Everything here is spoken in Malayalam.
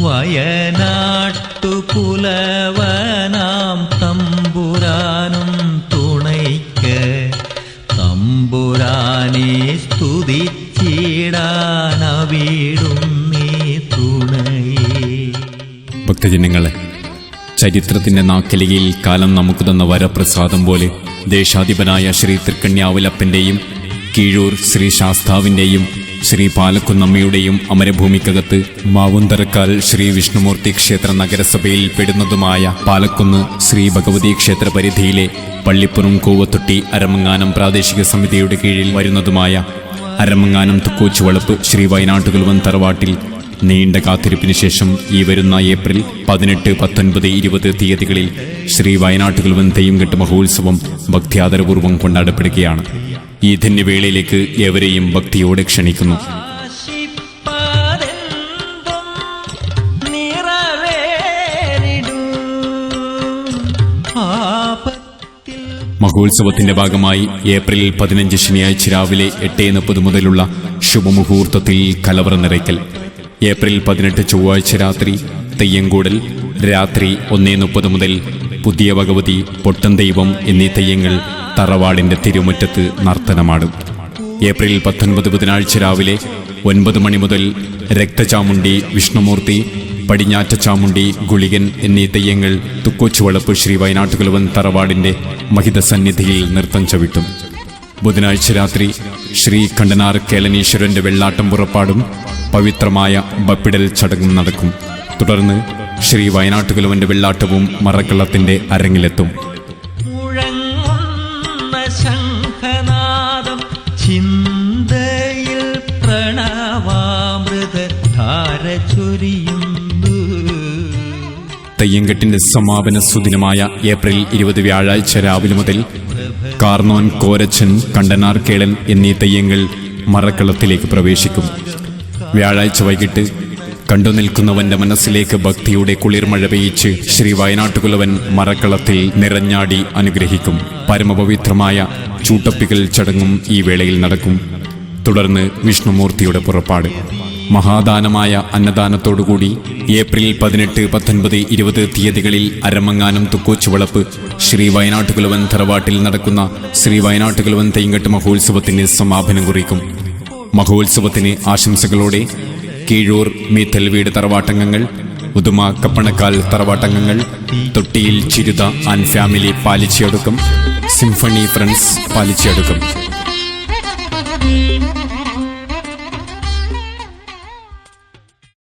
വയനാട്ടു പുലവനാം തമ്പുരാനും തുണയ്ക്ക് തമ്പുരാനെ സ്തുതിച്ചിടാനവിടും നീ തുണയേ. ഭക്തജനങ്ങളെ, ചരിത്രത്തിന്റെ നാക്കലിയിൽ കാലം നമുക്ക് തന്ന വരപ്രസാദം പോലെ ദേശാധിപനായ ശ്രീ തൃക്കണ്യാവലപ്പന്റെയും കീഴൂർ ശ്രീ ശാസ്താവിന്റെയും ശ്രീ പാലക്കുന്നമ്മയുടെയും അമരഭൂമിക്കകത്ത് മാവുന്തറക്കാൽ ശ്രീ വിഷ്ണുമൂർത്തി ക്ഷേത്ര നഗരസഭയിൽ പെടുന്നതുമായ പാലക്കുന്ന് ശ്രീ ഭഗവതി ക്ഷേത്ര പരിധിയിലെ പള്ളിപ്പുറം കൂവത്തൊട്ടി അരമങ്ങാനം പ്രാദേശിക സമിതിയുടെ കീഴിൽ വരുന്നതുമായ അരമങ്ങാനം തുക്കോച്ചുവളപ്പ് ശ്രീ വയനാട്ടുകുലുവൻ തറവാട്ടിൽ നീണ്ട കാത്തിരിപ്പിന് ശേഷം ഈ വരുന്ന ഏപ്രിൽ 18, 19, 20 തീയതികളിൽ ശ്രീ വയനാട്ടുകുലുവൻ തെയ്യംകെട്ട് മഹോത്സവം ഭക്തിയാദരപൂർവ്വം കൊണ്ടാടപ്പെടുകയാണ്. ഈ ധന്യവേളയിലേക്ക് ഏവരെയും ഭക്തിയോടെ ക്ഷണിക്കുന്നു. മഹോത്സവത്തിന്റെ ഭാഗമായി ഏപ്രിൽ 15 ശനിയാഴ്ച രാവിലെ 8:30 മുതലുള്ള ശുഭമുഹൂർത്തത്തിൽ കലവറ നിറയ്ക്കൽ, ഏപ്രിൽ 18 ചൊവ്വാഴ്ച രാത്രി തെയ്യംകൂടൽ, രാത്രി 1:30 മുതൽ പുതിയ ഭഗവതി, പൊട്ടൻ ദൈവം എന്നീ തെയ്യങ്ങൾ തറവാടിന്റെ തിരുമുറ്റത്ത് നർത്തനമാടും. ഏപ്രിൽ 19 ബുധനാഴ്ച രാവിലെ 9 മണി മുതൽ രക്തചാമുണ്ടി, വിഷ്ണുമൂർത്തി, പടിഞ്ഞാറ്റ ചാമുണ്ടി, ഗുളികൻ എന്നീ തെയ്യങ്ങൾ തുക്കോച്ചുവളപ്പ് ശ്രീ വയനാട്ടുകുലുവൻ തറവാടിന്റെ മഹിത സന്നിധിയിൽ നൃത്തം ചവിട്ടും. ബുധനാഴ്ച രാത്രി ശ്രീ കണ്ടനാർ കേളനീശ്വരന്റെ വെള്ളാട്ടം പുറപ്പാടും പവിത്രമായ ബപ്പിടൽ ചടങ്ങും നടക്കും. തുടർന്ന് ശ്രീ വയനാട്ടുകുലുവന്റെ വെള്ളാട്ടവും മറക്കള്ളത്തിന്റെ അരങ്ങിലെത്തും. ചിന്തയിൽ പ്രണവാമൃത ധാര ചൊരിയുന്നു. തെയ്യംകെട്ടിന്റെ സമാപന സുദിനമായ ഏപ്രിൽ 20 വ്യാഴാഴ്ച രാവിലെ മുതൽ കാർന്നോൻ, കോരച്ചൻ, കണ്ടനാർ കേളൻ എന്നീ തെയ്യങ്ങൾ മറക്കളത്തിലേക്ക് പ്രവേശിക്കും. വ്യാഴാഴ്ച വൈകിട്ട് കണ്ടു നിൽക്കുന്നവന്റെ മനസ്സിലേക്ക് ഭക്തിയുടെ കുളിർമഴ പെയ്യിച്ച് ശ്രീ വയനാട്ടുകുലുവൻ മറക്കളത്തിൽ നിറഞ്ഞാടി അനുഗ്രഹിക്കും. പരമപവിത്രമായ ചൂട്ടപ്പിക്കൽ ചടങ്ങും ഈ വേളയിൽ നടക്കും. തുടർന്ന് വിഷ്ണുമൂർത്തിയുടെ പുറപ്പാട്. മഹാദാനമായ അന്നദാനത്തോടുകൂടി ഏപ്രിൽ 18, 19, 20 തീയതികളിൽ അരമങ്ങാനം തുക്കോച്ചുവളപ്പ് ശ്രീ വയനാട്ടുകുലുവൻ തറവാട്ടിൽ നടക്കുന്ന ശ്രീ വയനാട്ടുകുലുവൻ തെയ്യംകെട്ട് മഹോത്സവത്തിന് സമാപനം കുറിക്കും. മഹോത്സവത്തിന് ആശംസകളോടെ കീഴൂർ മീത്തൽ വീട് തറവാട്ടംഗങ്ങൾ, ഉദുമ കപ്പണക്കാൽ തറവാട്ടംഗങ്ങൾ, Thottiyil Chirutha and family Palichiyadukkam, symphony friends പാലിച്ചിയടുക്കം.